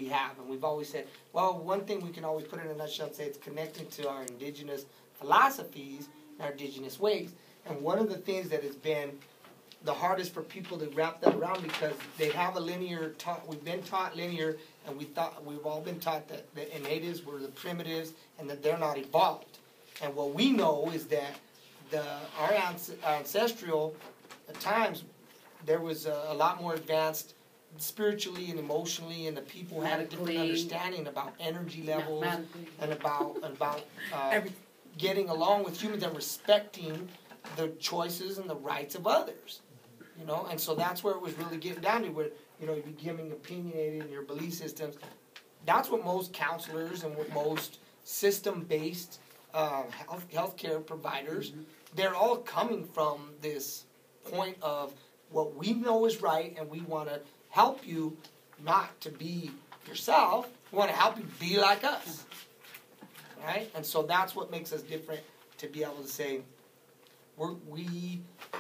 we have. And we've always said, well, one thing we can always put in a nutshell and say it's connecting to our indigenous philosophies and our indigenous ways. And one of the things that has been the hardest for people to wrap that around, because they have a linear we've been taught linear, and we've all been taught that the natives were the primitives and that they're not evolved. And what we know is that our ancestral times, there was a lot more advanced spiritually and emotionally, and the people had a different understanding about energy levels and about getting along with humans and respecting the choices and the rights of others. You know, and so that's where it was really getting down to, where, you know, you're becoming opinionated in your belief systems. That's what most counselors and what most system-based healthcare providers, they're all coming from this point of what we know is right, and we want to help you not to be yourself. We want to help you be like us, right? And so that's what makes us different, to be able to say,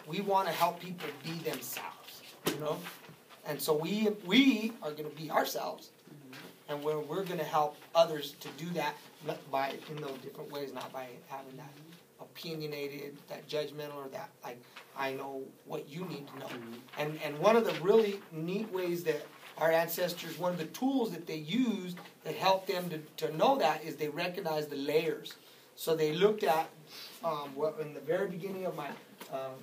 we want to help people be themselves, you know? And so we are going to be ourselves, and we're going to help others to do that by, in those different ways, not by having that opinionated, that judgmental, or that, like, I know what you need to know. And one of the really neat ways that our ancestors, one of the tools that they used that helped them to know that, is they recognized the layers. So they looked at, in the very beginning of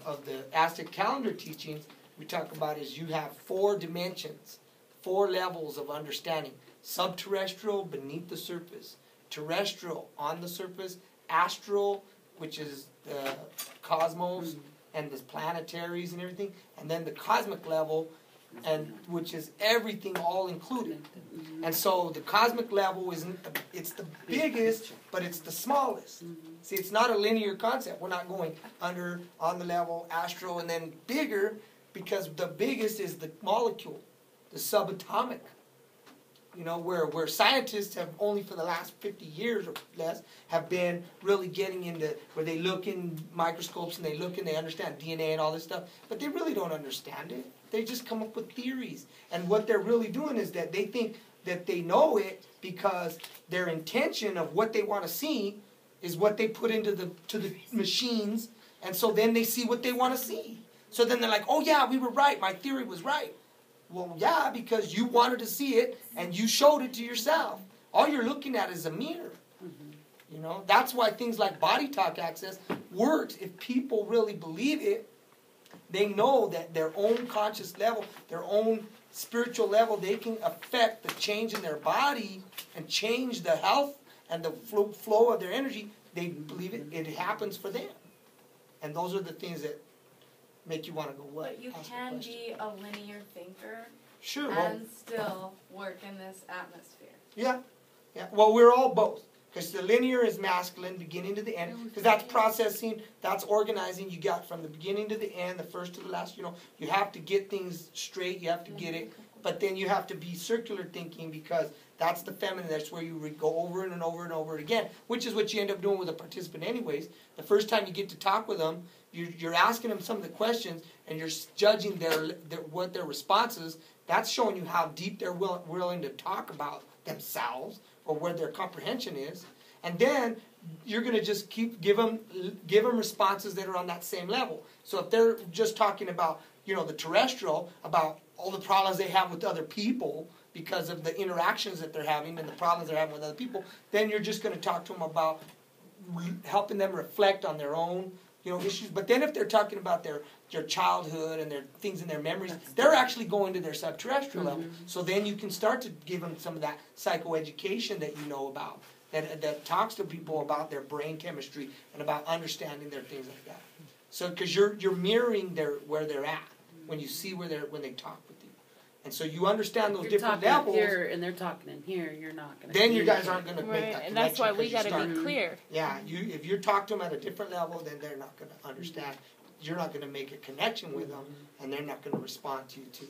of the Aztec calendar teachings, we talk about is you have 4 dimensions, 4 levels of understanding. Subterrestrial, beneath the surface. Terrestrial, on the surface. Astral, which is the cosmos and the planetaries and everything. And then the cosmic level, and which is everything all included. And so the cosmic level it's the biggest, but it's the smallest. See, it's not a linear concept. We're not going under, on the level, astral, and then bigger, because the biggest is the molecule, the subatomic. You know, where scientists have only for the last 50 years or less have been really getting into, where they look in microscopes and they look and they understand DNA and all this stuff, but they really don't understand it. They just come up with theories. And what they're really doing is that they think that they know it because their intention of what they want to see is what they put into the machines, and so then they see what they want to see. So then they're like, oh yeah, we were right, my theory was right. Well, yeah, because you wanted to see it and you showed it to yourself. All you're looking at is a mirror. You know, that's why things like body talk access works. If people really believe it, they know that their own conscious level, their own spiritual level, they can affect the change in their body and change the health and the flow of their energy. They believe it happens for them. And those are the things that make you want to go, what? But you can be a linear thinker, sure, and still work in this atmosphere. Yeah. Well, we're all both. Because the linear is masculine, beginning to the end. Because that's processing, that's organizing. You got from the beginning to the end, the first to the last. You know, you have to get things straight. You have to get it. But then you have to be circular thinking, because that's the feminine. That's where you go over and over and over again, which is what you end up doing with a participant anyways. The first time you get to talk with them, you're asking them some of the questions, and you're judging what their response is. That's showing you how deep they're willing to talk about themselves, or where their comprehension is. And then you're going to just give them responses that are on that same level. So if they're just talking about, you know, the terrestrial, about all the problems they have with other people because of the interactions that they're having and the problems they're having with other people, then you're just going to talk to them about helping them reflect on their own, you know, issues. But then if they're talking about their childhood and their things in their memories, they're actually going to their subterrestrial level. So then you can start to give them some of that psychoeducation that you know about, that talks to people about their brain chemistry and about understanding their things like that. So because you're mirroring where they're at when you see when they talk with you. And so you understand those different levels. Here and they're talking in here, you're not going to. Then you guys aren't going to make that connection. And that's why we got to be clear. Yeah, if you talk to them at a different level, then they're not going to understand. You're not going to make a connection with them, and they're not going to respond to you